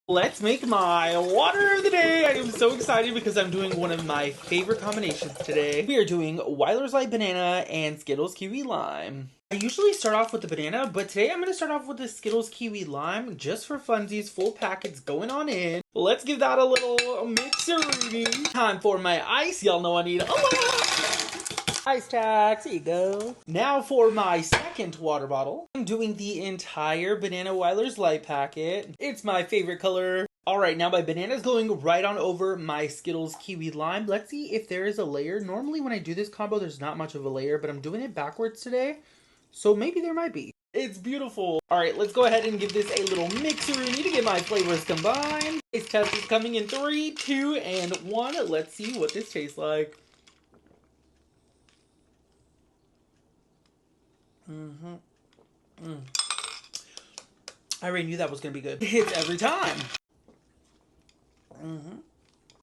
Let's make my water of the day. I am so excited because I'm doing one of my favorite combinations today. We are doing Weiler's Light Banana and Skittles Kiwi Lime. I usually start off with the banana, but today I'm going to start off with the Skittles Kiwi Lime just for funsies. Full packets going on in. Let's give that a little mixer-oonie. Time for my ice. Y'all know I need a lot. Ice tax, here you go. Now for my second water bottle. I'm doing the entire Banana Weiler's Light packet. It's my favorite color. Alright, now my banana's going right on over my Skittles Kiwi Lime. Let's see if there is a layer. Normally when I do this combo, there's not much of a layer, but I'm doing it backwards today. So maybe there might be. It's beautiful. Alright, let's go ahead and give this a little mixer-oonie to get my flavors combined. Taste test is coming in 3, 2, and 1. Let's see what this tastes like. I already knew that was going to be good. It hits every time.